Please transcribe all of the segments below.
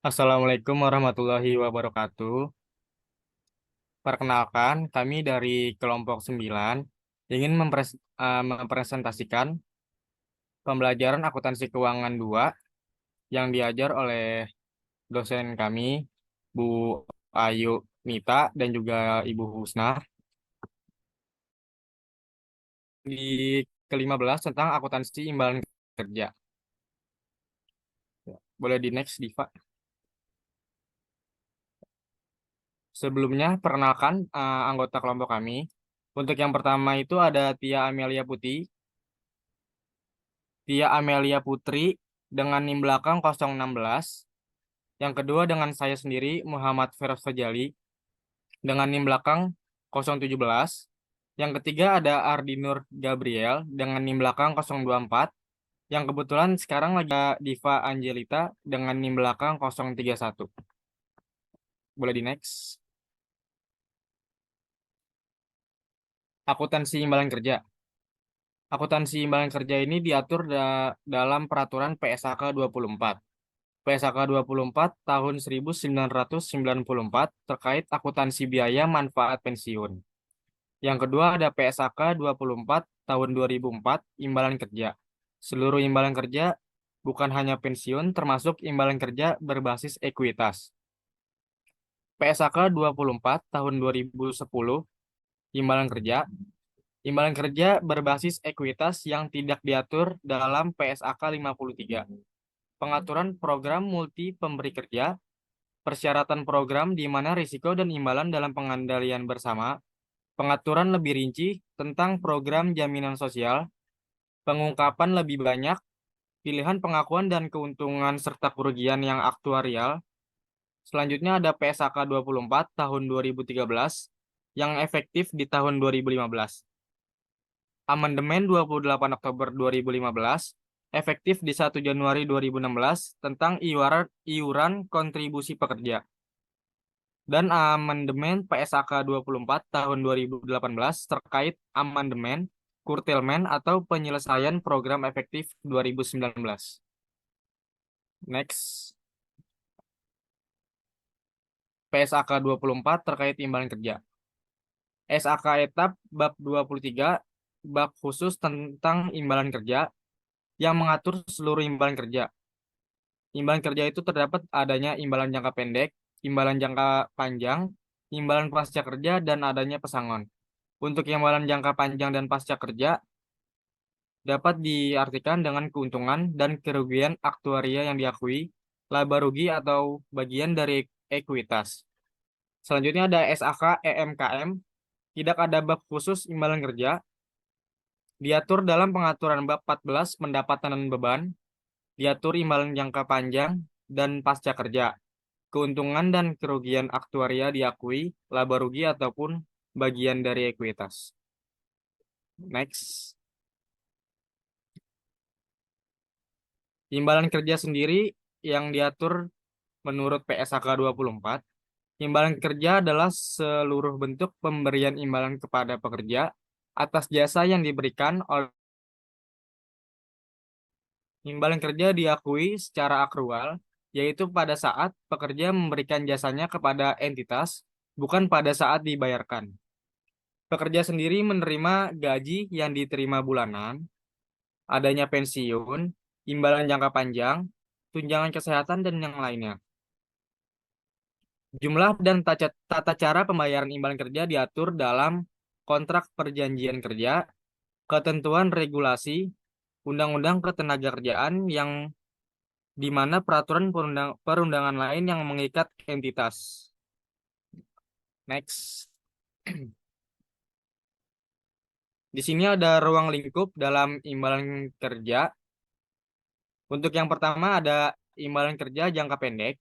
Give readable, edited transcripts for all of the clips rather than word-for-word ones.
Assalamualaikum warahmatullahi wabarakatuh. Perkenalkan, kami dari kelompok 9 ingin mempresentasikan pembelajaran akuntansi keuangan 2 yang diajar oleh dosen kami, Bu Ayu Nita dan juga Ibu Husna di ke-15 tentang akuntansi imbalan kerja. Boleh di next, Diva. Sebelumnya, perkenalkan anggota kelompok kami. Untuk yang pertama itu ada Tia Amelia Putri dengan NIM belakang 016. Yang kedua dengan saya sendiri Muhammad Feroz Fajali dengan NIM belakang 017. Yang ketiga ada Ardi Nur Gabriel dengan NIM belakang 024. Yang kebetulan sekarang lagi ada Diva Angelita dengan NIM belakang 031. Boleh di next. Akuntansi imbalan kerja. Akuntansi imbalan kerja ini diatur dalam peraturan PSAK 24. PSAK 24 tahun 1994 terkait akuntansi biaya manfaat pensiun. Yang kedua ada PSAK 24 tahun 2004 imbalan kerja. Seluruh imbalan kerja bukan hanya pensiun termasuk imbalan kerja berbasis ekuitas. PSAK 24 tahun 2010 imbalan kerja. Imbalan kerja berbasis ekuitas yang tidak diatur dalam PSAK 53. Pengaturan program multi pemberi kerja, persyaratan program di mana risiko dan imbalan dalam pengendalian bersama, pengaturan lebih rinci tentang program jaminan sosial, pengungkapan lebih banyak, pilihan pengakuan dan keuntungan serta kerugian yang aktuarial. Selanjutnya ada PSAK 24 tahun 2013 yang efektif di tahun 2015. Amandemen 28 Oktober 2015 efektif di 1 Januari 2016 tentang iuran kontribusi pekerja. Dan amandemen PSAK 24 tahun 2018 terkait amandemen, kurtilmen atau penyelesaian program efektif 2019. Next, PSAK 24 terkait imbalan kerja. SAK etap bab 23, bab khusus tentang imbalan kerja yang mengatur seluruh imbalan kerja. Imbalan kerja itu terdapat adanya imbalan jangka pendek, imbalan jangka panjang, imbalan pasca kerja, dan adanya pesangon. Untuk imbalan jangka panjang dan pasca kerja dapat diartikan dengan keuntungan dan kerugian aktuaria yang diakui, laba rugi atau bagian dari ekuitas. Selanjutnya ada SAK EMKM, tidak ada bab khusus imbalan kerja, diatur dalam pengaturan bab 14 pendapatan dan beban, diatur imbalan jangka panjang dan pasca kerja. Keuntungan dan kerugian aktuaria diakui, laba rugi ataupun bagian dari ekuitas. Next. Imbalan kerja sendiri yang diatur menurut PSAK 24. Imbalan kerja adalah seluruh bentuk pemberian imbalan kepada pekerja atas jasa yang diberikan oleh imbalan kerja diakui secara akrual, yaitu pada saat pekerja memberikan jasanya kepada entitas, bukan pada saat dibayarkan. Pekerja sendiri menerima gaji yang diterima bulanan, adanya pensiun, imbalan jangka panjang, tunjangan kesehatan, dan yang lainnya. Jumlah dan tata cara pembayaran imbalan kerja diatur dalam kontrak perjanjian kerja, ketentuan regulasi, undang-undang ketenagakerjaan yang di mana peraturan perundangan lain yang mengikat entitas. Next. Di sini ada ruang lingkup dalam imbalan kerja. Untuk yang pertama ada imbalan kerja jangka pendek.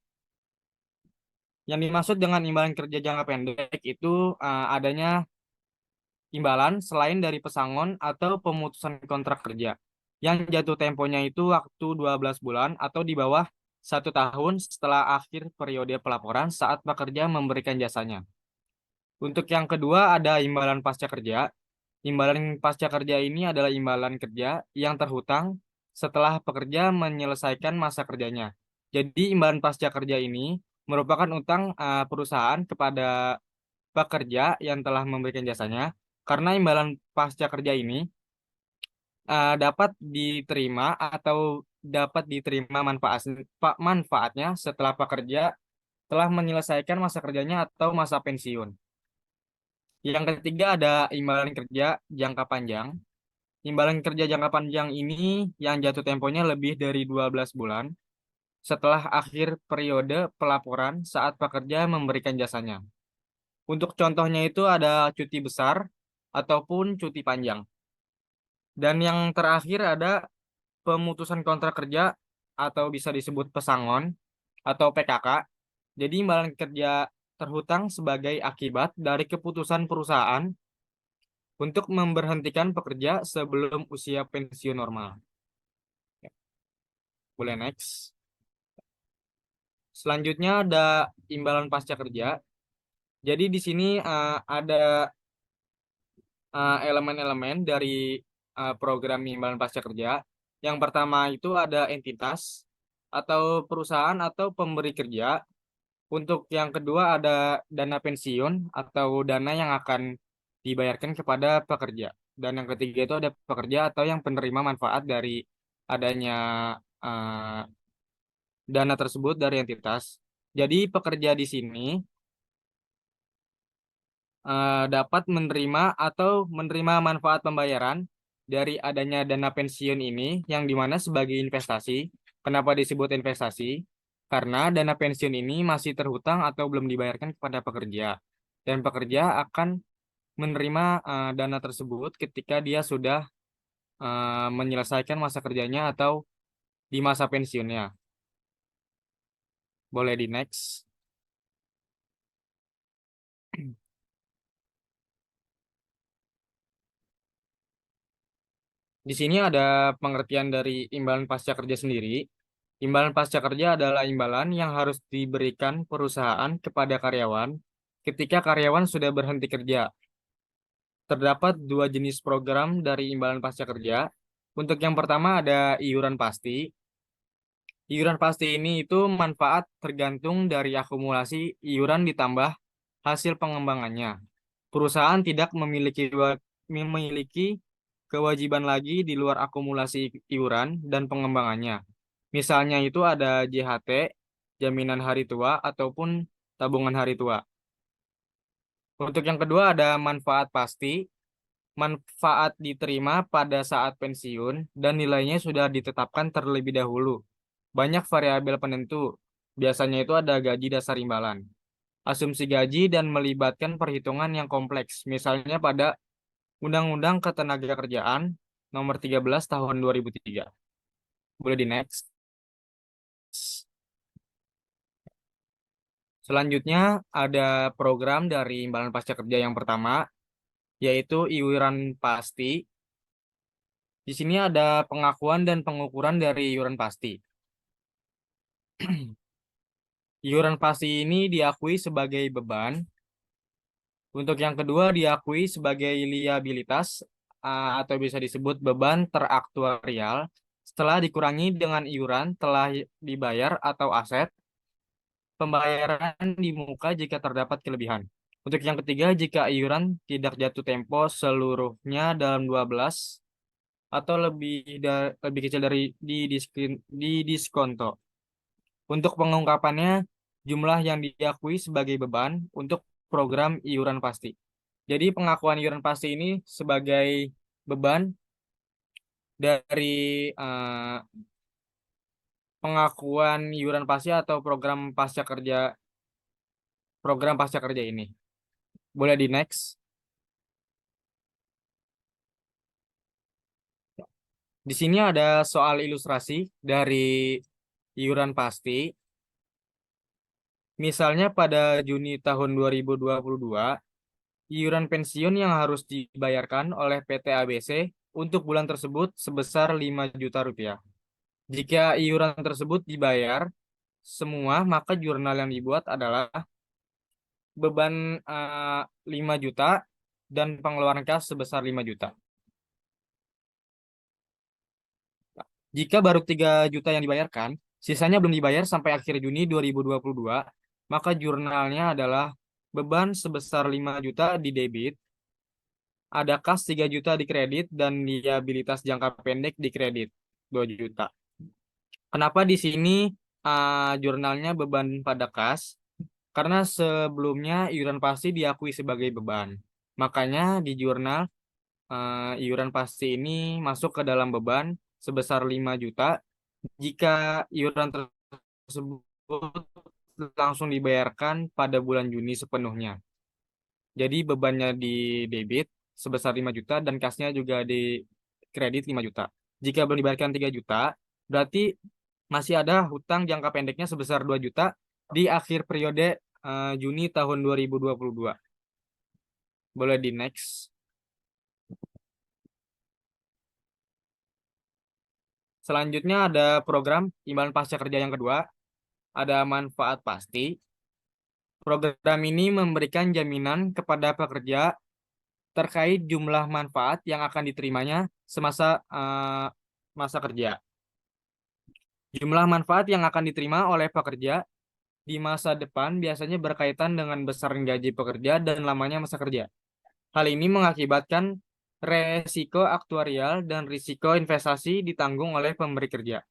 Yang dimaksud dengan imbalan kerja jangka pendek itu adanya imbalan selain dari pesangon atau pemutusan kontrak kerja yang jatuh temponya itu waktu 12 bulan atau di bawah 1 tahun setelah akhir periode pelaporan saat pekerja memberikan jasanya. Untuk yang kedua ada imbalan pasca kerja. Imbalan pasca kerja ini adalah imbalan kerja yang terhutang setelah pekerja menyelesaikan masa kerjanya. Jadi imbalan pasca kerja ini merupakan utang perusahaan kepada pekerja yang telah memberikan jasanya, karena imbalan pasca kerja ini dapat diterima atau dapat diterima manfaatnya setelah pekerja telah menyelesaikan masa kerjanya atau masa pensiun. Yang ketiga ada imbalan kerja jangka panjang. Imbalan kerja jangka panjang ini yang jatuh temponya lebih dari 12 bulan setelah akhir periode pelaporan saat pekerja memberikan jasanya. Untuk contohnya itu ada cuti besar ataupun cuti panjang. Dan yang terakhir ada pemutusan kontrak kerja atau bisa disebut pesangon atau PKK. Jadi imbalan kerja terhutang sebagai akibat dari keputusan perusahaan untuk memberhentikan pekerja sebelum usia pensiun normal. Ya, boleh next. Selanjutnya ada imbalan pasca kerja. Jadi di sini ada elemen-elemen dari program imbalan pasca kerja. Yang pertama itu ada entitas atau perusahaan atau pemberi kerja. Untuk yang kedua ada dana pensiun atau dana yang akan dibayarkan kepada pekerja. Dan yang ketiga itu ada pekerja atau yang penerima manfaat dari adanya eh, dana tersebut dari entitas. Jadi pekerja di sini dapat menerima atau menerima manfaat pembayaran dari adanya dana pensiun ini yang dimana sebagai investasi. Kenapa disebut investasi? Karena dana pensiun ini masih terhutang atau belum dibayarkan kepada pekerja. Dan pekerja akan menerima dana tersebut ketika dia sudah menyelesaikan masa kerjanya atau di masa pensiunnya. Boleh di next. Di sini ada pengertian dari imbalan pasca kerja sendiri. Imbalan pasca kerja adalah imbalan yang harus diberikan perusahaan kepada karyawan ketika karyawan sudah berhenti kerja. Terdapat dua jenis program dari imbalan pasca kerja. Untuk yang pertama ada iuran pasti. Iuran pasti ini itu manfaat tergantung dari akumulasi iuran ditambah hasil pengembangannya. Perusahaan tidak memiliki kewajiban lagi di luar akumulasi iuran dan pengembangannya. Misalnya itu ada JHT, jaminan hari tua, ataupun tabungan hari tua. Untuk yang kedua ada manfaat pasti. Manfaat diterima pada saat pensiun dan nilainya sudah ditetapkan terlebih dahulu. Banyak variabel penentu. Biasanya itu ada gaji dasar imbalan, asumsi gaji dan melibatkan perhitungan yang kompleks. Misalnya pada Undang-Undang Ketenagakerjaan Nomor 13 Tahun 2003. Boleh di next. Selanjutnya ada program dari imbalan pasca kerja yang pertama, yaitu iuran pasti. Di sini ada pengakuan dan pengukuran dari iuran pasti. Iuran pasti ini diakui sebagai beban. Untuk yang kedua diakui sebagai liabilitas atau bisa disebut beban teraktuarial setelah dikurangi dengan iuran telah dibayar atau aset pembayaran di muka jika terdapat kelebihan. Untuk yang ketiga, jika iuran tidak jatuh tempo seluruhnya dalam 12 atau lebih kecil dari di diskonto. Untuk pengungkapannya, jumlah yang diakui sebagai beban untuk program iuran pasti. Jadi pengakuan iuran pasti ini sebagai beban dari pengakuan iuran pasti atau program pasca kerja ini. Boleh di next. Di sini ada soal ilustrasi dari iuran pasti. Misalnya pada Juni tahun 2022, iuran pensiun yang harus dibayarkan oleh PT ABC untuk bulan tersebut sebesar 5 juta rupiah. Jika iuran tersebut dibayar semua, maka jurnal yang dibuat adalah beban 5 juta dan pengeluaran kas sebesar 5 juta. Jika baru 3 juta yang dibayarkan, sisanya belum dibayar sampai akhir Juni 2022, maka jurnalnya adalah beban sebesar 5 juta di debit, ada kas 3 juta di kredit, dan liabilitas jangka pendek di kredit 2 juta. Kenapa di sini jurnalnya beban pada kas? Karena sebelumnya iuran pasti diakui sebagai beban. Makanya di jurnal iuran pasti ini masuk ke dalam beban sebesar 5 juta jika iuran tersebut langsung dibayarkan pada bulan Juni sepenuhnya. Jadi bebannya di debit sebesar 5 juta dan kasnya juga di kredit 5 juta. Jika belum dibayarkan 3 juta, berarti masih ada hutang jangka pendeknya sebesar 2 juta di akhir periode Juni tahun 2022. Boleh di next. Selanjutnya ada program imbalan pasca kerja yang kedua, ada manfaat pasti. Program ini memberikan jaminan kepada pekerja terkait jumlah manfaat yang akan diterimanya semasa masa kerja. Jumlah manfaat yang akan diterima oleh pekerja di masa depan biasanya berkaitan dengan besaran gaji pekerja dan lamanya masa kerja. Hal ini mengakibatkan resiko aktuarial dan risiko investasi ditanggung oleh pemberi kerja.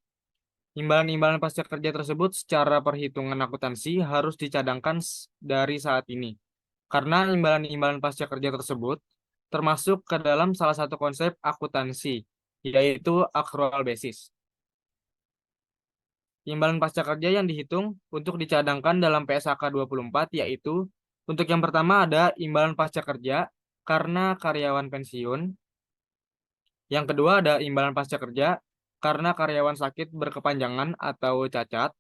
Imbalan-imbalan pasca kerja tersebut secara perhitungan akuntansi harus dicadangkan dari saat ini. Karena imbalan-imbalan pasca kerja tersebut termasuk ke dalam salah satu konsep akuntansi, yaitu accrual basis. Imbalan pasca kerja yang dihitung untuk dicadangkan dalam PSAK 24 yaitu untuk yang pertama ada imbalan pasca kerja karena karyawan pensiun. Yang kedua ada imbalan pasca kerja karena karyawan sakit berkepanjangan atau cacat.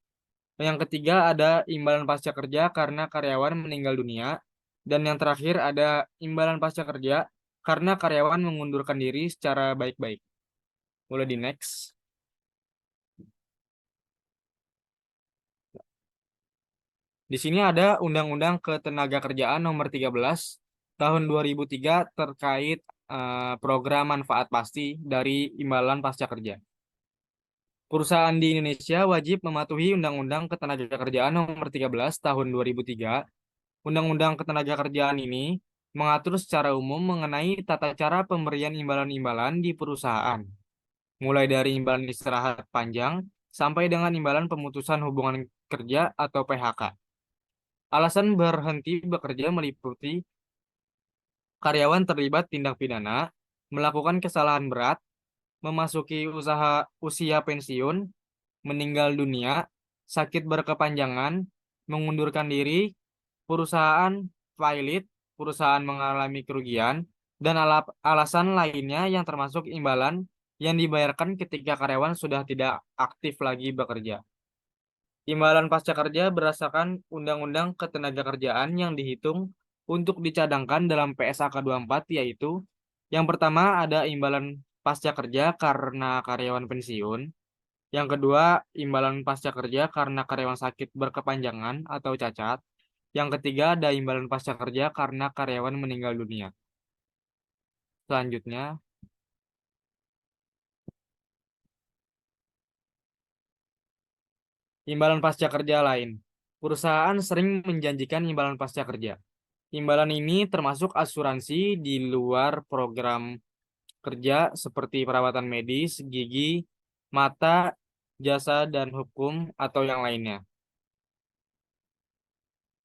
Yang ketiga ada imbalan pasca kerja karena karyawan meninggal dunia. Dan yang terakhir ada imbalan pasca kerja karena karyawan mengundurkan diri secara baik-baik. Boleh di next. Di sini ada Undang-Undang Ketenagakerjaan Nomor 13 Tahun 2003 terkait program manfaat pasti dari imbalan pasca kerja. Perusahaan di Indonesia wajib mematuhi Undang-Undang Ketenagakerjaan Nomor 13 Tahun 2003. Undang-Undang Ketenagakerjaan ini mengatur secara umum mengenai tata cara pemberian imbalan-imbalan di perusahaan, mulai dari imbalan istirahat panjang sampai dengan imbalan pemutusan hubungan kerja atau PHK. Alasan berhenti bekerja meliputi karyawan terlibat tindak pidana, melakukan kesalahan berat, memasuki usia pensiun, meninggal dunia, sakit berkepanjangan, mengundurkan diri, perusahaan failit, perusahaan mengalami kerugian, dan alasan lainnya yang termasuk imbalan yang dibayarkan ketika karyawan sudah tidak aktif lagi bekerja. Imbalan pasca kerja berdasarkan Undang-Undang Ketenagakerjaan yang dihitung untuk dicadangkan dalam PSAK 24 yaitu yang pertama ada imbalan pasca kerja karena karyawan pensiun, yang kedua imbalan pasca kerja karena karyawan sakit berkepanjangan atau cacat, yang ketiga ada imbalan pasca kerja karena karyawan meninggal dunia. Selanjutnya, imbalan pasca kerja lain. Perusahaan sering menjanjikan imbalan pasca kerja. Imbalan ini termasuk asuransi di luar program kerja seperti perawatan medis, gigi, mata, jasa, dan hukum atau yang lainnya.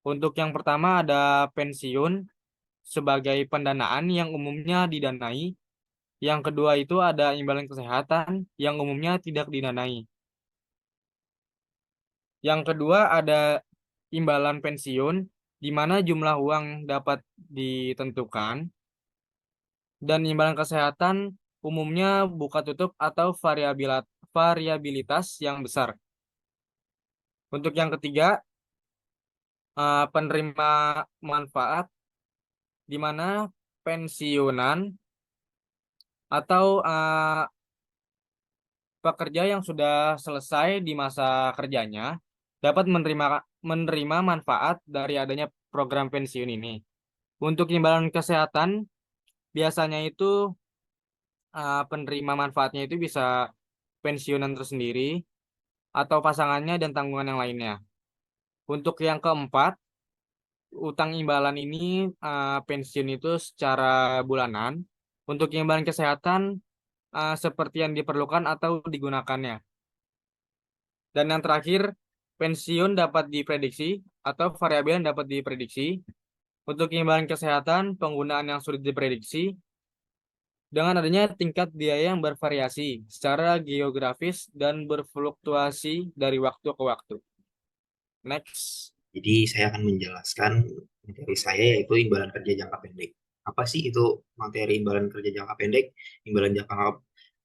Untuk yang pertama ada pensiun sebagai pendanaan yang umumnya didanai. Yang kedua itu ada imbalan kesehatan yang umumnya tidak didanai. Yang kedua ada imbalan pensiun di mana jumlah uang dapat ditentukan. Dan imbalan kesehatan umumnya buka tutup atau variabilitas yang besar. Untuk yang ketiga, penerima manfaat di mana pensiunan atau pekerja yang sudah selesai di masa kerjanya dapat menerima manfaat dari adanya program pensiun ini. Untuk imbalan kesehatan biasanya itu penerima manfaatnya itu bisa pensiunan tersendiri atau pasangannya dan tanggungan yang lainnya. Untuk yang keempat, utang imbalan ini pensiun itu secara bulanan. Untuk imbalan kesehatan seperti yang diperlukan atau digunakannya. Dan yang terakhir, pensiun dapat diprediksi atau variabel yang dapat diprediksi. Untuk imbalan kesehatan, penggunaan yang sulit diprediksi dengan adanya tingkat biaya yang bervariasi secara geografis dan berfluktuasi dari waktu ke waktu. Next. Jadi saya akan menjelaskan materi saya yaitu imbalan kerja jangka pendek. Apa sih itu materi imbalan kerja jangka pendek? Imbalan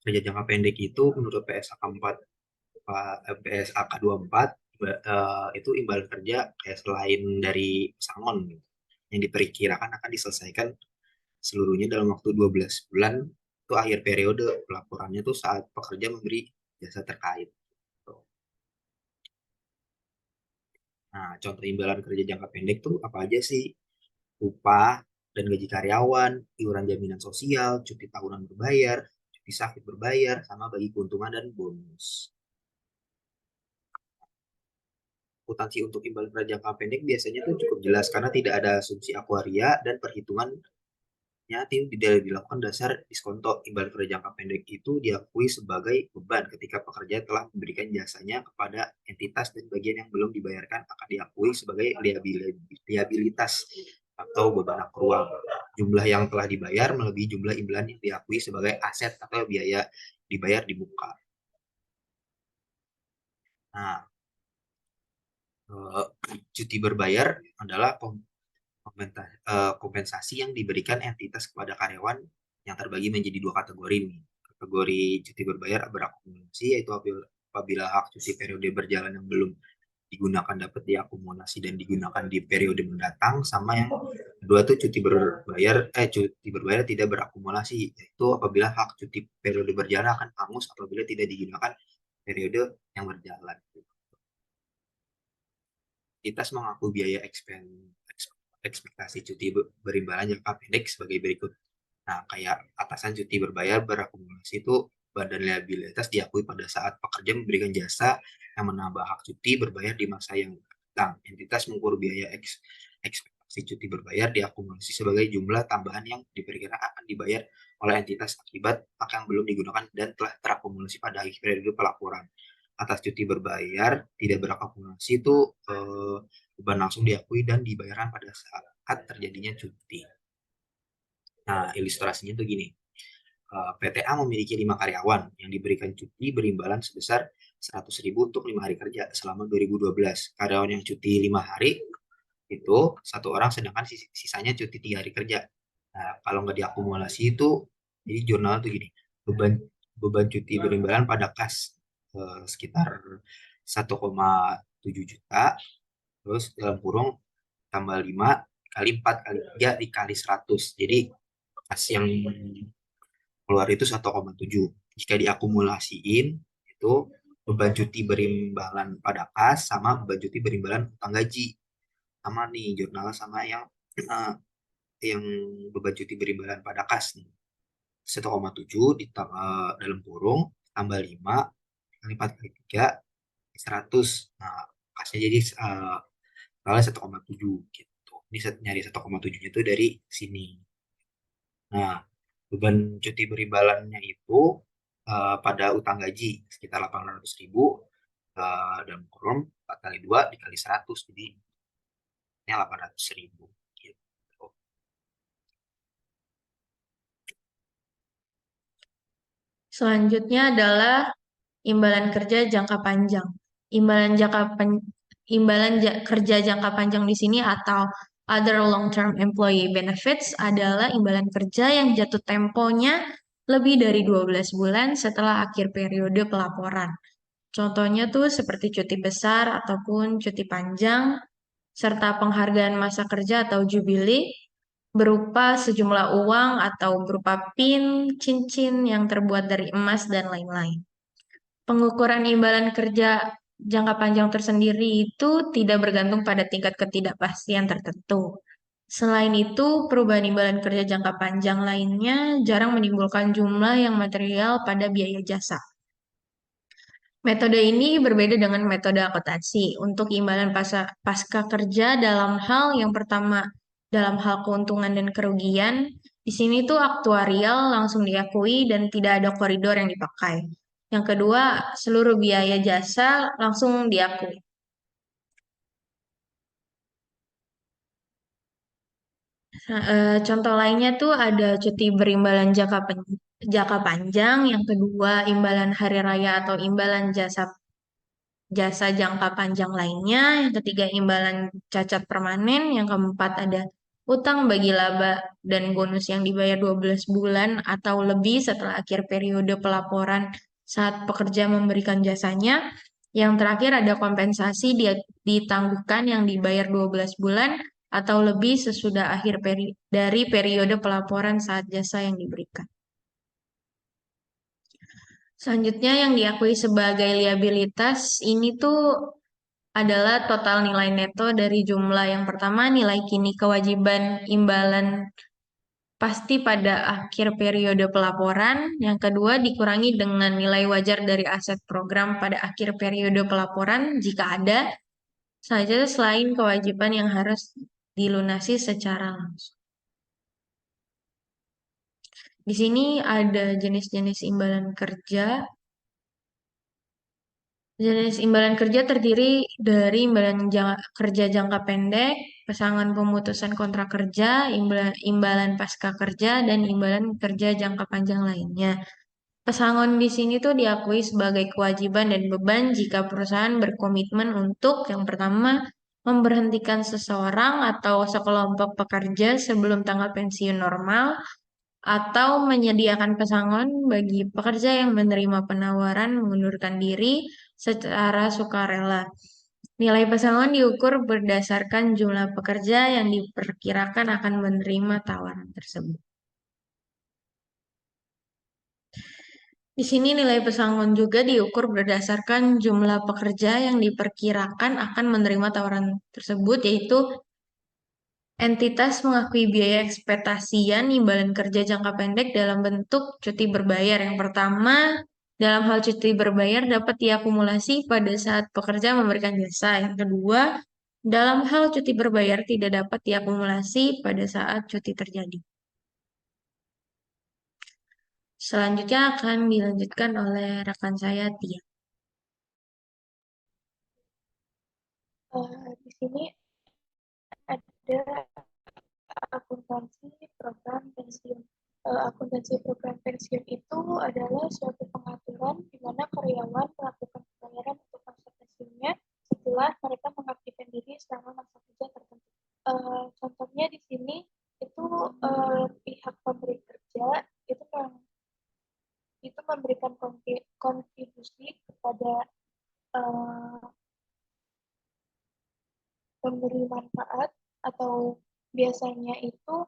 kerja jangka pendek itu menurut PSAK 4, PSAK 24 itu imbalan kerja kayak selain dari pesangon gitu, yang diperkirakan akan diselesaikan seluruhnya dalam waktu 12 bulan. Itu akhir periode pelaporannya tuh saat pekerja memberi jasa terkait. Nah, contoh imbalan kerja jangka pendek tuh apa aja sih? Upah dan gaji karyawan, iuran jaminan sosial, cuti tahunan berbayar, cuti sakit berbayar, sama bagi keuntungan dan bonus. Akuntansi untuk imbalan kerja jangka pendek biasanya tuh cukup jelas karena tidak ada asumsi akuaria dan perhitungannya tidak dilakukan dasar diskonto. Imbalan kerja jangka pendek itu diakui sebagai beban ketika pekerja telah memberikan jasanya kepada entitas dan bagian yang belum dibayarkan akan diakui sebagai liabilitas atau beban akrual. Jumlah yang telah dibayar melebihi jumlah imbalan yang diakui sebagai aset atau biaya dibayar di muka. Nah, cuti berbayar adalah kompensasi yang diberikan entitas kepada karyawan yang terbagi menjadi dua kategori nih. Kategori cuti berbayar berakumulasi yaitu apabila hak cuti periode berjalan yang belum digunakan dapat diakumulasi dan digunakan di periode mendatang, sama yang kedua tuh cuti berbayar tidak berakumulasi yaitu apabila hak cuti periode berjalan akan hangus apabila tidak digunakan periode yang berjalan. Entitas mengaku biaya ekspektasi cuti berimbalan jangka pendek sebagai berikut. Nah, kayak atasan cuti berbayar berakumulasi itu badan liabilitas diakui pada saat pekerja memberikan jasa yang menambah hak cuti berbayar di masa yang datang. Entitas mengukur biaya ekspektasi cuti berbayar diakumulasi sebagai jumlah tambahan yang diperkirakan akan dibayar oleh entitas akibat hak yang belum digunakan dan telah terakumulasi pada akhir periode pelaporan. Atas cuti berbayar tidak berakumulasi itu beban langsung diakui dan dibayarkan pada saat terjadinya cuti. Nah, ilustrasinya tuh gini. PTA memiliki 5 karyawan yang diberikan cuti berimbalan sebesar 100.000 untuk 5 hari kerja selama 2012. Karyawan yang cuti 5 hari itu satu orang, sedangkan sisanya cuti 3 hari kerja. Nah, kalau nggak diakumulasi itu, jadi jurnal tuh gini, beban beban cuti berimbalan pada kas sekitar 1,7 juta, terus dalam kurung tambah 5 kali 4 kali 3 dikali 100. Jadi kas yang keluar itu 1,7. Jika diakumulasiin itu beban cuti berimbalan pada kas sama beban cuti berimbalan utang gaji. Sama nih jurnal sama yang beban cuti berimbalan pada kas nih. 1,7 dalam kurung tambah 5 kali 4 kali 3 100. Nah, kasnya jadi totalnya 1,7 gitu. Ini nyari 1,7-nya itu dari sini. Nah, beban cuti berimbalannya itu pada utang gaji sekitar 800.000 dalam kurung 4 kali 2 dikali 100 jadi ini 800.000 gitu. Selanjutnya adalah imbalan kerja jangka panjang. Imbalan kerja jangka panjang di sini atau other long-term employee benefits adalah imbalan kerja yang jatuh temponya lebih dari 12 bulan setelah akhir periode pelaporan. Contohnya tuh seperti cuti besar ataupun cuti panjang, serta penghargaan masa kerja atau jubile, berupa sejumlah uang atau berupa pin, cincin yang terbuat dari emas, dan lain-lain. Pengukuran imbalan kerja jangka panjang tersendiri itu tidak bergantung pada tingkat ketidakpastian tertentu. Selain itu, perubahan imbalan kerja jangka panjang lainnya jarang menimbulkan jumlah yang material pada biaya jasa. Metode ini berbeda dengan metode akuntansi. Untuk imbalan pasca kerja dalam hal yang pertama, dalam hal keuntungan dan kerugian, di sini tuh aktuarial langsung diakui dan tidak ada koridor yang dipakai. Yang kedua, seluruh biaya jasa langsung diakui. Nah, contoh lainnya tuh ada cuti berimbalan jangka panjang, yang kedua imbalan hari raya atau imbalan jasa jangka panjang lainnya, yang ketiga imbalan cacat permanen, yang keempat ada utang bagi laba dan bonus yang dibayar 12 bulan atau lebih setelah akhir periode pelaporan saat pekerja memberikan jasanya. Yang terakhir ada kompensasi ditangguhkan yang dibayar 12 bulan atau lebih sesudah akhir dari periode pelaporan saat jasa yang diberikan. Selanjutnya yang diakui sebagai liabilitas ini tuh adalah total nilai neto dari jumlah yang pertama nilai kini kewajiban imbalan pasti pada akhir periode pelaporan, yang kedua dikurangi dengan nilai wajar dari aset program pada akhir periode pelaporan jika ada, saja selain kewajiban yang harus dilunasi secara langsung. Di sini ada jenis-jenis imbalan kerja. Jenis imbalan kerja terdiri dari imbalan kerja jangka pendek, pesangon pemutusan kontrak kerja, imbalan pasca kerja, dan imbalan kerja jangka panjang lainnya. Pesangon di sini tuh diakui sebagai kewajiban dan beban jika perusahaan berkomitmen untuk yang pertama memberhentikan seseorang atau sekelompok pekerja sebelum tanggal pensiun normal atau menyediakan pesangon bagi pekerja yang menerima penawaran mengundurkan diri secara sukarela. Nilai pesangon diukur berdasarkan jumlah pekerja yang diperkirakan akan menerima tawaran tersebut. Di sini nilai pesangon juga diukur berdasarkan jumlah pekerja yang diperkirakan akan menerima tawaran tersebut, yaitu entitas mengakui biaya ekspektasian imbalan kerja jangka pendek dalam bentuk cuti berbayar. Yang pertama, dalam hal cuti berbayar dapat diakumulasi pada saat pekerja memberikan jasa. Yang kedua, dalam hal cuti berbayar tidak dapat diakumulasi pada saat cuti terjadi. Selanjutnya akan dilanjutkan oleh rekan saya, Tia. Di sini ada akuntansi program pensiun. Akuntansi program pensiun itu adalah suatu pengaturan di mana karyawan melakukan pembayaran untuk masa pensiunnya setelah mereka mengaktifkan diri selama masa kerja tertentu. Contohnya di sini itu pihak pemberi kerja itu memberikan kontribusi kepada pemberi manfaat atau biasanya itu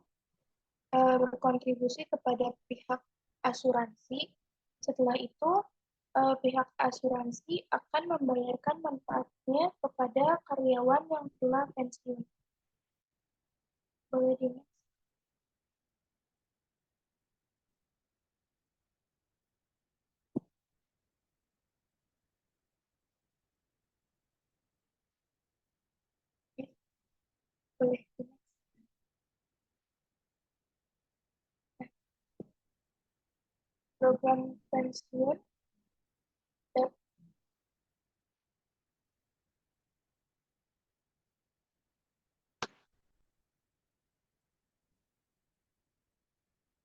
berkontribusi kepada pihak asuransi. Setelah itu, pihak asuransi akan membayarkan manfaatnya kepada karyawan yang telah pensiun. Boleh di next. Boleh di next. Nah, program pensiun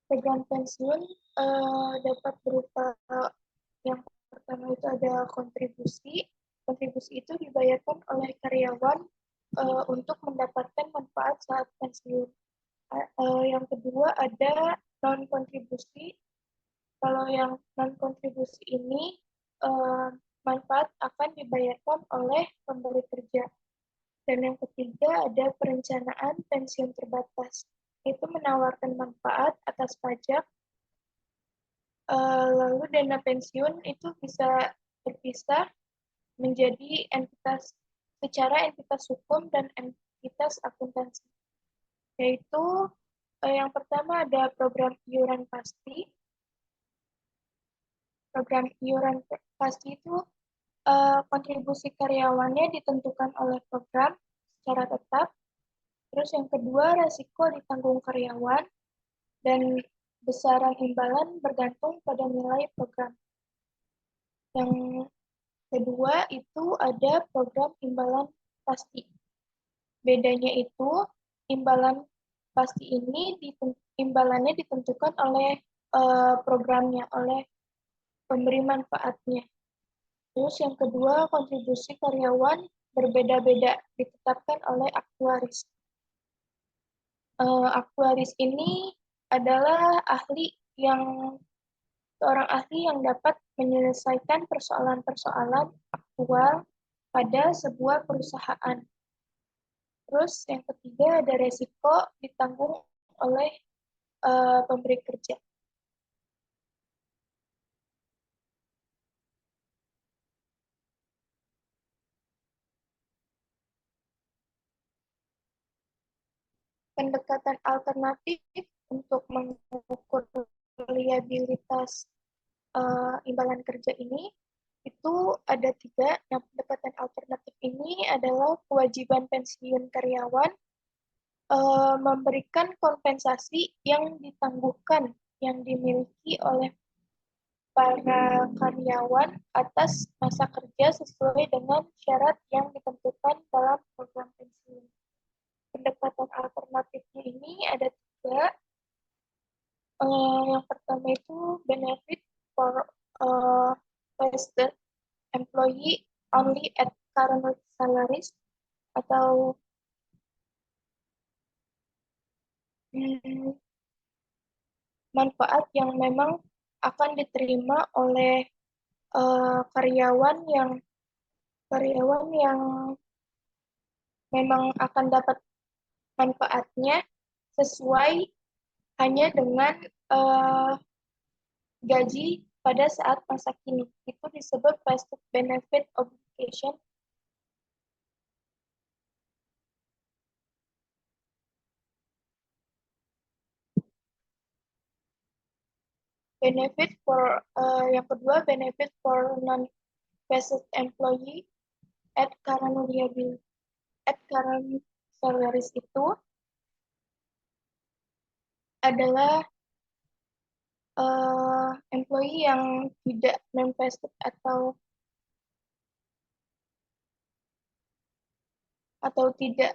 program pensiun dapat berupa yang pertama itu ada kontribusi. Kontribusi itu dibayarkan oleh karyawan untuk mendapatkan manfaat saat pensiun. Yang kedua ada non kontribusi. Kalau yang non kontribusi ini manfaat akan dibayarkan oleh pemberi kerja. Dan yang ketiga ada perencanaan pensiun terbatas. Itu menawarkan manfaat atas pajak. Lalu dana pensiun itu bisa terpisah menjadi secara entitas hukum dan entitas akuntansi. Yaitu yang pertama ada program iuran pasti. Program iuran pasti itu kontribusi karyawannya ditentukan oleh program secara tetap. Terus yang kedua, resiko ditanggung karyawan dan besaran imbalan bergantung pada nilai program. Yang kedua itu ada program imbalan pasti. Bedanya itu imbalan pasti ini imbalannya ditentukan oleh programnya, oleh pemberi manfaatnya. Terus yang kedua, kontribusi karyawan berbeda-beda ditetapkan oleh aktuaris. Aktuaris ini adalah seorang ahli yang dapat menyelesaikan persoalan-persoalan aktual pada sebuah perusahaan. Terus yang ketiga ada resiko ditanggung oleh pemberi kerja. Pendekatan alternatif untuk mengukur liabilitas imbalan kerja ini itu ada 3. Nah, pendekatan alternatif ini adalah kewajiban pensiun karyawan, memberikan kompensasi yang ditangguhkan yang dimiliki oleh para karyawan atas masa kerja sesuai dengan syarat yang ditentukan dalam program pensiun. Pendekatan alternatifnya ini ada 3. Yang pertama itu benefit for vested employee only at current salaries atau manfaat yang memang akan diterima oleh karyawan yang memang akan dapat manfaatnya sesuai hanya dengan gaji pada saat masa kini. Itu disebut vested benefit obligation. Yang kedua, benefit for non-vested employee at current salaries itu adalah employee yang tidak non-vested atau tidak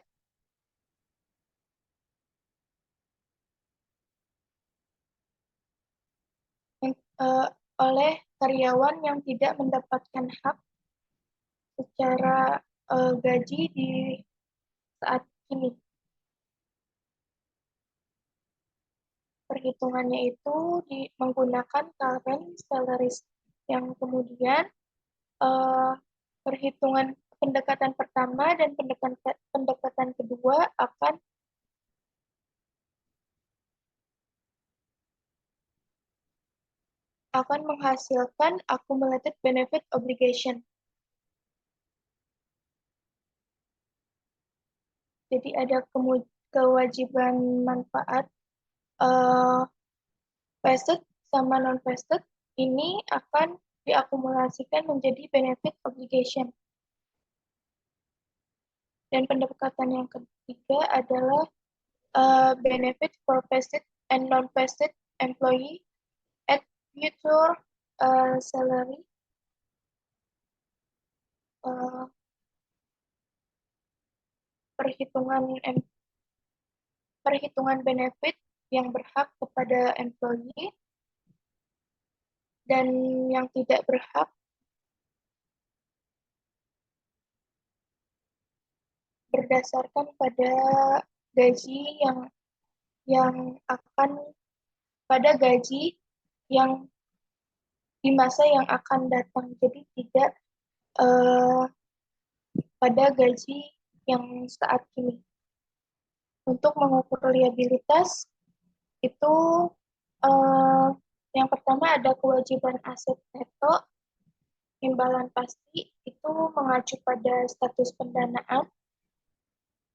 oleh karyawan yang tidak mendapatkan hak secara gaji di saat ini. Perhitungannya itu menggunakan current salaries. Yang kemudian perhitungan pendekatan pertama dan pendekatan kedua akan menghasilkan accumulated benefit obligation. Jadi ada kewajiban manfaat vested sama non-vested ini akan diakumulasikan menjadi benefit obligation. Dan pendekatan yang ketiga adalah benefit for vested and non-vested employee at future salary. Perhitungan benefit yang berhak kepada employee dan yang tidak berhak berdasarkan pada gaji yang di masa yang akan datang. Jadi tidak pada gaji yang saat ini. Untuk mengukur liabilitas itu yang pertama ada kewajiban aset neto, imbalan pasti itu mengacu pada status pendanaan,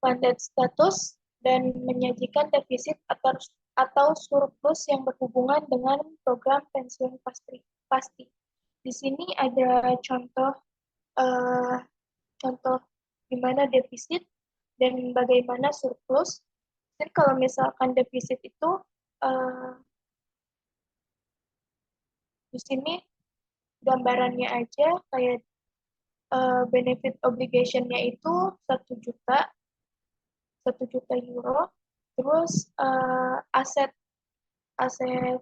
funded status, dan menyajikan defisit atau surplus yang berhubungan dengan program pensiun pasti. Di sini ada contoh eh, contoh di mana defisit dan bagaimana surplus. Dan kalau misalkan defisit itu eh, di sini gambarannya aja kayak benefit obligation-nya itu 1 juta, 1 juta euro. Terus aset aset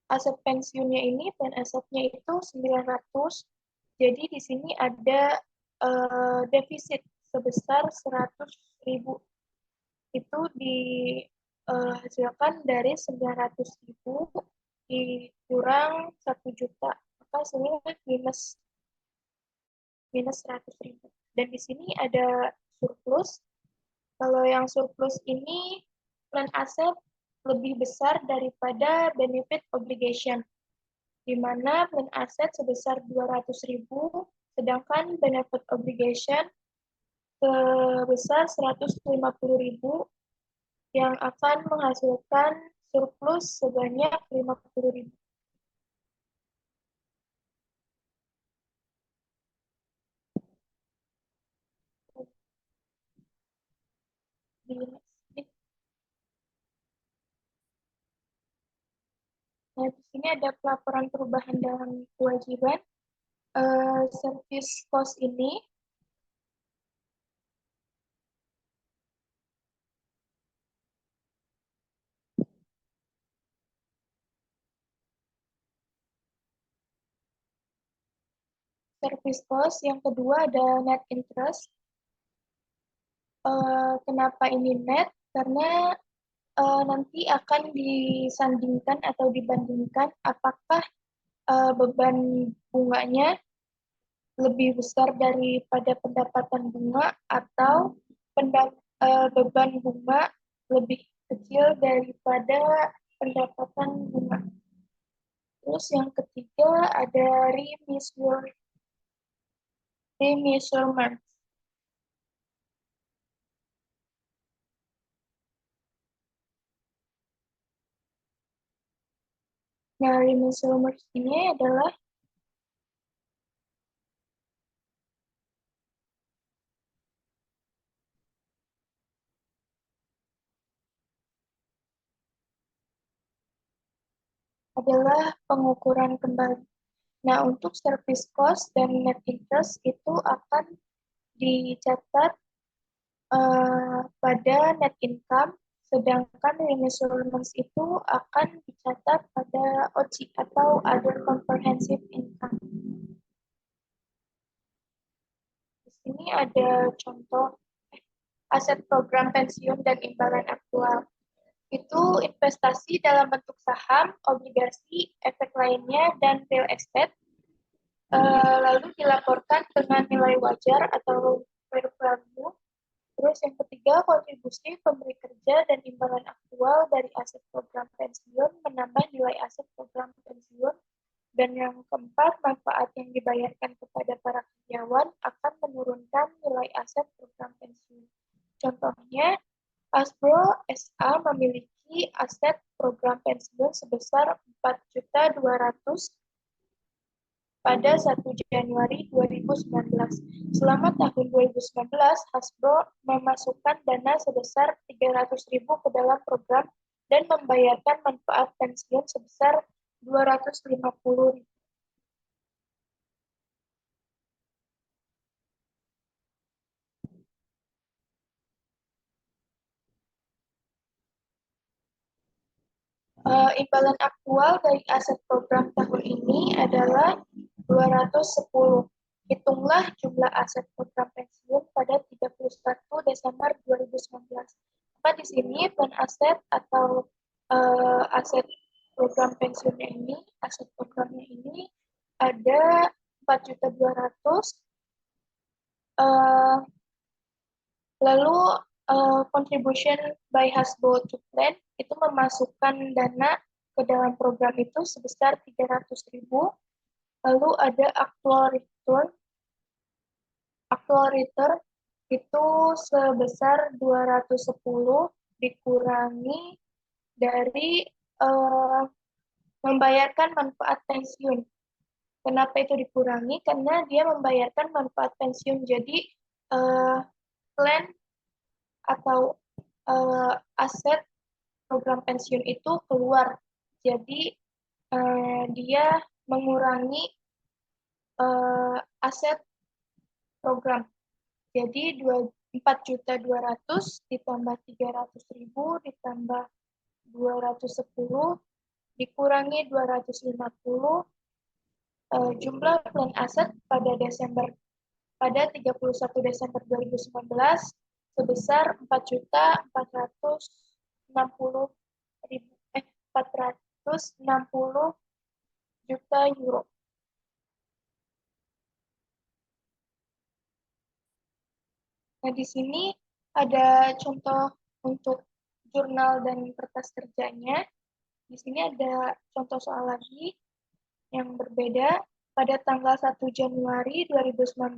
aset pensiunnya ini dan asetnya itu 900. Jadi di sini ada defisit sebesar 100.000. Itu dihasilkan dari 900.000 dikurang 1 juta. Maka hasilnya minus minus 100.000. Dan di sini ada surplus. Kalau yang surplus ini plan aset lebih besar daripada benefit obligation, di mana plan aset sebesar 200.000, sedangkan benefit obligation sebesar 150.000 yang akan menghasilkan surplus sebanyak 50.000. Nah, di sini ada pelaporan perubahan dalam kewajiban. Service cost ini service cost, yang kedua ada net interest. Kenapa ini net? Karena nanti akan disandingkan atau dibandingkan apakah beban bunganya lebih besar daripada pendapatan bunga atau beban bunga lebih kecil daripada pendapatan bunga. Terus yang ketiga ada remeasurement. Nah, remeasurement ini adalah pengukuran kembali. Nah, untuk service cost dan net interest itu akan dicatat pada net income, sedangkan remeasurements itu akan dicatat pada OCI atau Other Comprehensive Income. Di sini ada contoh aset program pensiun dan imbalan aktual. Itu investasi dalam bentuk saham, obligasi, efek lainnya, dan real estate, lalu dilaporkan dengan nilai wajar atau fair value. Terus yang ketiga, kontribusi pemberi kerja dan imbalan aktual dari aset program pensiun menambah nilai aset program pensiun. Dan yang keempat, manfaat yang dibayarkan kepada para karyawan akan menurunkan nilai aset program pensiun. Contohnya, Hasbro SA memiliki aset program pensiun sebesar 4.200.000 pada 1 Januari 2019. Selama tahun 2019, Hasbro memasukkan dana sebesar 300.000 ke dalam program dan membayarkan manfaat pensiun sebesar 250.000. Imbalan aktual dari aset program tahun ini adalah 210. Hitunglah jumlah aset program pensiun pada 31 Desember 2019. Maka di sini plan aset atau aset program pensiunnya ini, aset programnya ini ada 4.200.000. Lalu contribution by Hasbro to plan itu memasukkan dana ke dalam program itu sebesar 300.000. Lalu ada actual return. Actual return itu sebesar 210 dikurangi dari membayarkan manfaat pensiun. Kenapa itu dikurangi? Karena dia membayarkan manfaat pensiun. Jadi plan atau aset program pensiun itu keluar. Jadi dia mengurangi aset program. Jadi 4.200.000 ditambah 300.000 ditambah 210 dikurangi 250 jumlah plan aset pada 31 Desember 2019 sebesar 460 juta euro. Nah, di sini ada contoh untuk jurnal dan kertas kerjanya. Di sini ada contoh soal lagi yang berbeda. Pada tanggal 1 Januari 2019,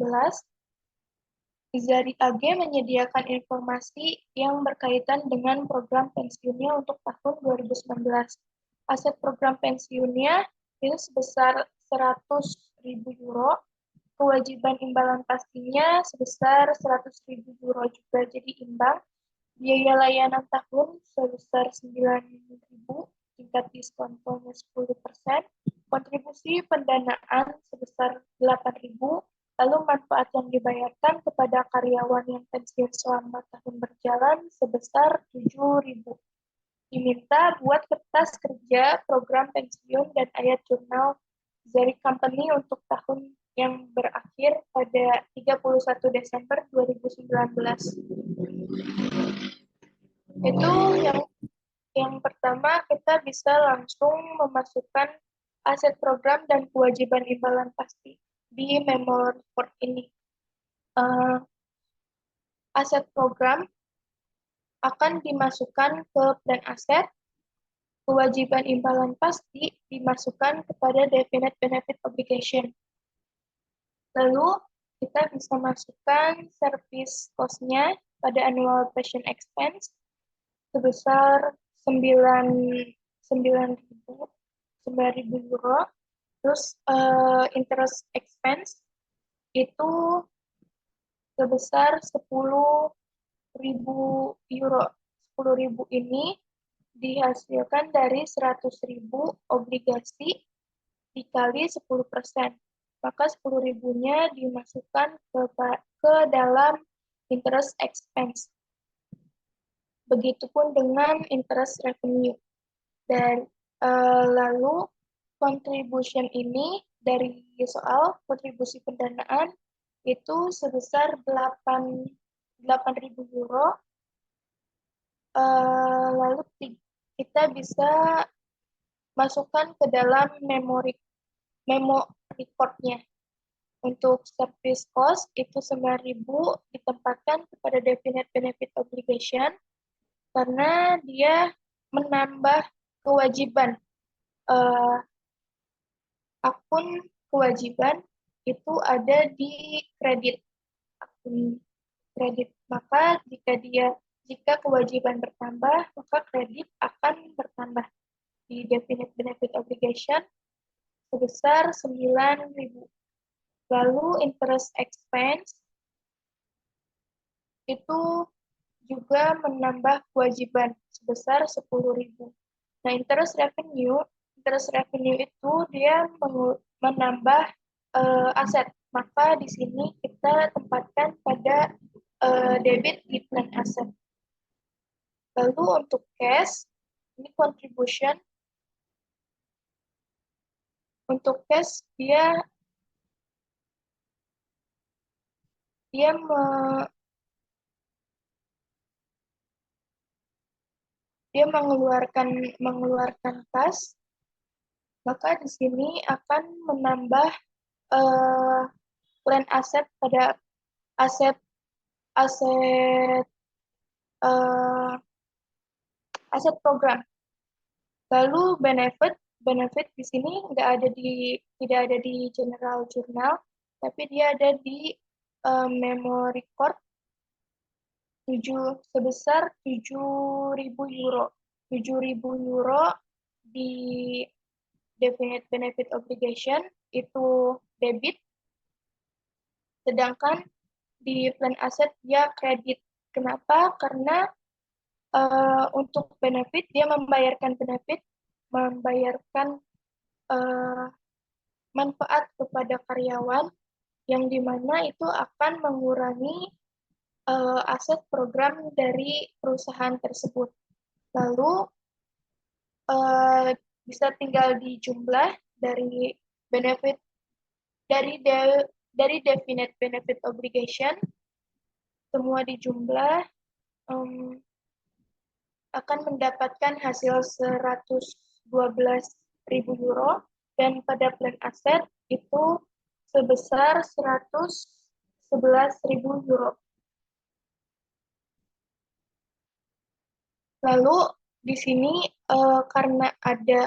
Izari AG menyediakan informasi yang berkaitan dengan program pensiunnya untuk tahun 2019. Aset program pensiunnya itu sebesar 100.000 euro, kewajiban imbalan pastinya sebesar 100.000 euro juga jadi imbang, biaya layanan tahun sebesar 9.000, tingkat diskontonya 10%, kontribusi pendanaan sebesar 8.000, lalu manfaat yang dibayarkan kepada karyawan yang pensiun selama tahun berjalan sebesar 7.000. Diminta buat kertas kerja program pensiun dan ayat jurnal dari company untuk tahun yang berakhir pada 31 Desember 2019. Itu yang pertama, kita bisa langsung memasukkan aset program dan kewajiban imbalan pasti di memo report ini. Aset program akan dimasukkan ke plan aset, kewajiban imbalan pasti dimasukkan kepada definite benefit obligation. Lalu kita bisa masukkan service cost-nya pada annual operation expense sebesar 9.000 euro. Terus interest expense itu sebesar 10.000 euro. 10.000 ini dihasilkan dari 100.000 obligasi dikali 10%. Maka 10.000-nya dimasukkan ke dalam interest expense. Begitupun dengan interest revenue. Dan lalu contribution ini dari soal kontribusi pendanaan itu sebesar 8.000 euro. Lalu kita bisa masukkan ke dalam memo recordnya. Untuk service cost itu 9.000 ditempatkan kepada definite benefit obligation karena dia menambah kewajiban. Akun kewajiban itu ada di kredit. Akun kredit. Maka jika kewajiban bertambah, maka kredit akan bertambah di definite benefit obligation sebesar 9.000. Lalu interest expense itu juga menambah kewajiban sebesar 10.000. Nah, interest revenue itu dia menambah aset. Maka di sini kita tempatkan pada debit di plan aset. Lalu untuk cash, ini contribution. Untuk cash dia mengeluarkan kas, maka di sini akan menambah plan aset pada aset program. Lalu benefit di sini tidak ada di general journal, tapi dia ada di memo record sebesar 7.000 euro. 7.000 euro definite benefit obligation itu debit, sedangkan di plan aset dia kredit. Kenapa? Karena untuk benefit dia membayarkan manfaat kepada karyawan yang dimana itu akan mengurangi aset program dari perusahaan tersebut. Lalu bisa tinggal dijumlah dari benefit dari definite benefit obligation, semua dijumlah akan mendapatkan hasil 112.000 euro, dan pada plan aset itu sebesar 111.000 euro. Lalu di sini karena ada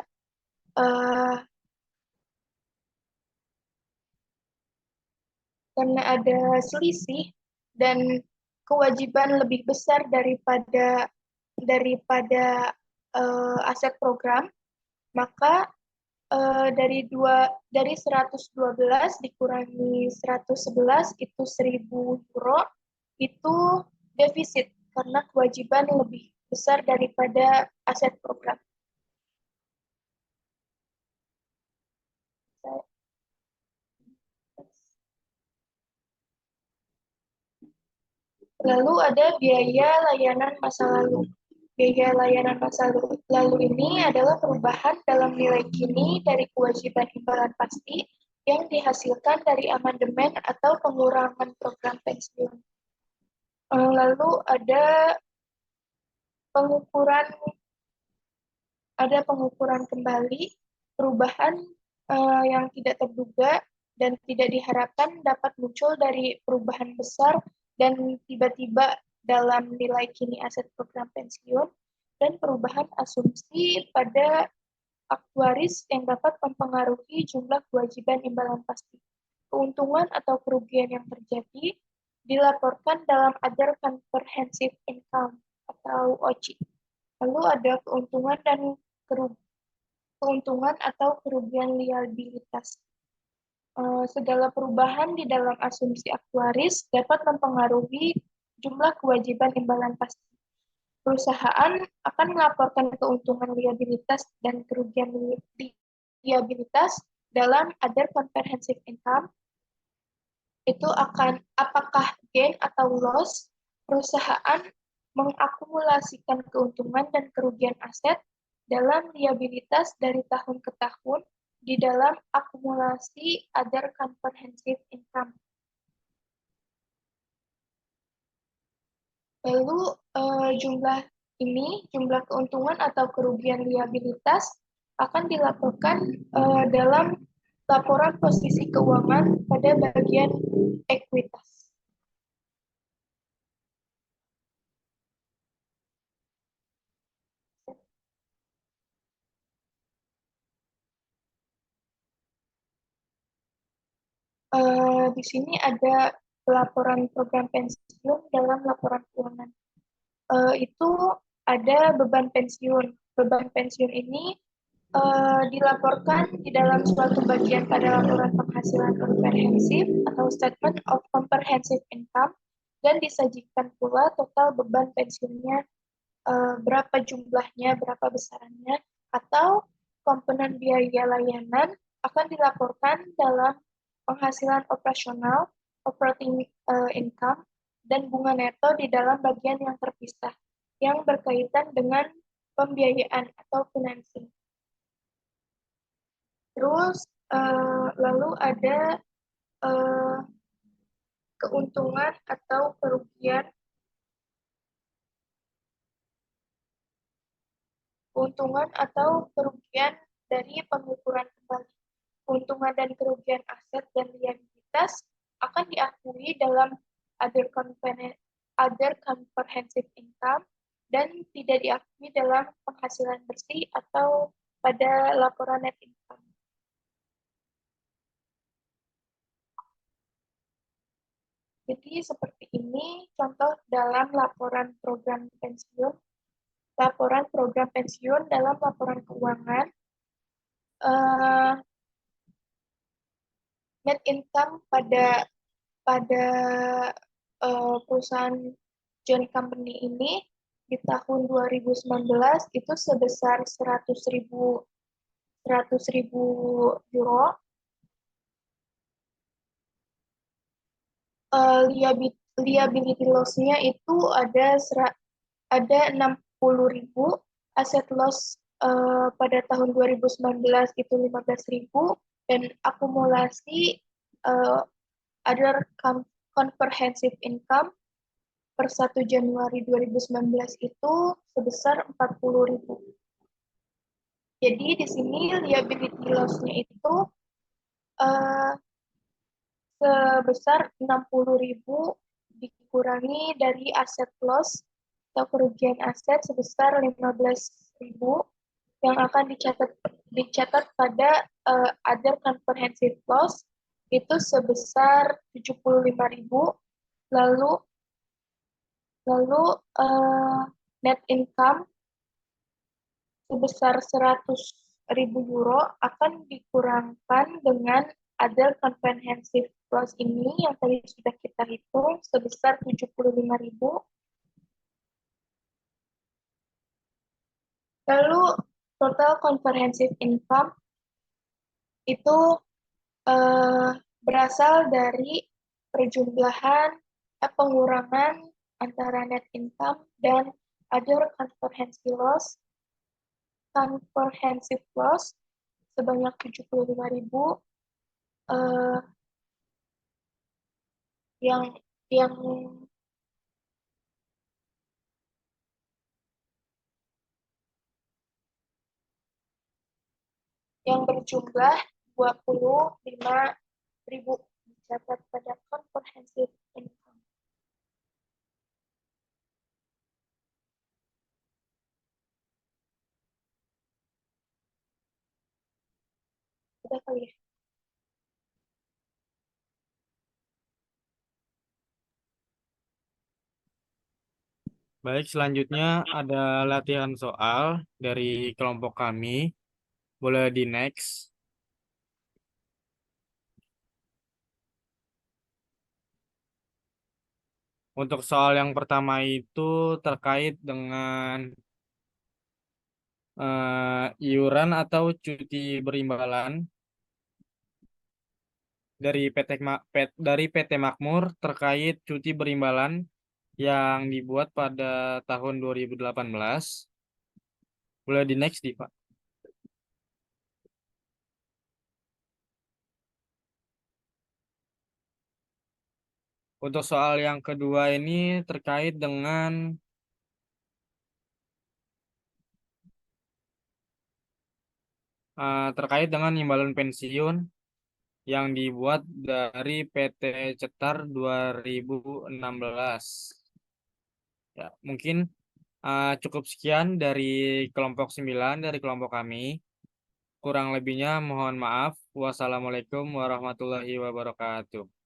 selisih dan kewajiban lebih besar daripada aset program, maka dari 112 dikurangi 111 itu 1.000 euro, itu defisit karena kewajiban lebih besar daripada aset program. Lalu ada biaya layanan masa lalu. Biaya layanan masa lalu ini adalah perubahan dalam nilai kini dari kewajiban imbalan pasti yang dihasilkan dari amandemen atau pengurangan program pensiun. Lalu ada pengukuran kembali, perubahan yang tidak terduga dan tidak diharapkan dapat muncul dari perubahan besar dan tiba-tiba dalam nilai kini aset program pensiun, dan perubahan asumsi pada aktuaris yang dapat mempengaruhi jumlah kewajiban imbalan pasti. Keuntungan atau kerugian yang terjadi dilaporkan dalam Other Comprehensive Income atau OCI. Lalu ada keuntungan atau kerugian liabilitas. Segala perubahan di dalam asumsi aktuaris dapat mempengaruhi jumlah kewajiban imbalan pasti. Perusahaan akan melaporkan keuntungan liabilitas dan kerugian liabilitas dalam Other Comprehensive Income. Itu akan apakah gain atau loss, perusahaan mengakumulasikan keuntungan dan kerugian aset dalam liabilitas dari tahun ke tahun di dalam akumulasi Other Comprehensive Income. Lalu jumlah keuntungan atau kerugian liabilitas akan dilaporkan dalam laporan posisi keuangan pada bagian ekuitas. Di sini ada laporan program pensiun dalam laporan keuangan. Itu ada beban pensiun. Beban pensiun ini dilaporkan di dalam suatu bagian pada laporan penghasilan komprehensif atau Statement of Comprehensive Income, dan disajikan pula total beban pensiunnya, berapa jumlahnya, berapa besarannya, atau komponen biaya layanan akan dilaporkan dalam penghasilan operasional, operating income, dan bunga neto di dalam bagian yang terpisah, yang berkaitan dengan pembiayaan atau financing. Terus lalu ada keuntungan atau kerugian dari pengukuran kembali. Keuntungan dan kerugian aset dan liabilitas akan diakui dalam Other Comprehensive Income dan tidak diakui dalam penghasilan bersih atau pada laporan net income. Jadi seperti ini contoh dalam laporan program pensiun. Laporan program pensiun dalam laporan keuangan eh, net income pada perusahaan joint company ini di tahun 2019 itu sebesar 100.000 euro. Liability loss-nya itu ada 60.000, aset loss pada tahun 2019 itu 15.000, dan akumulasi other comprehensive income per 1 Januari 2019 itu sebesar 40.000. Jadi di sini liability loss-nya itu sebesar 60.000 dikurangi dari aset loss atau kerugian aset sebesar 15.000 yang akan dicatat pada other comprehensive loss itu sebesar 75.000, lalu net income sebesar 100.000 euro akan dikurangkan dengan other comprehensive loss ini yang tadi sudah kita hitung sebesar 75.000. Lalu total comprehensive income itu berasal dari perjumlahan pengurangan antara net income dan other comprehensive loss sebanyak 75.000 yang berjumlah 25.000 dicatat pada comprehensive income. Udah kali ya? Baik, selanjutnya ada latihan soal dari kelompok kami. Boleh di next. Untuk soal yang pertama itu terkait dengan iuran atau cuti berimbalan dari PT Makmur terkait cuti berimbalan yang dibuat pada tahun 2018. Boleh di next, Pak. Untuk soal yang kedua ini terkait dengan imbalan pensiun yang dibuat dari PT Cetar 2016. Ya, mungkin cukup sekian dari kelompok 9 dari kelompok kami. Kurang lebihnya mohon maaf. Wassalamualaikum warahmatullahi wabarakatuh.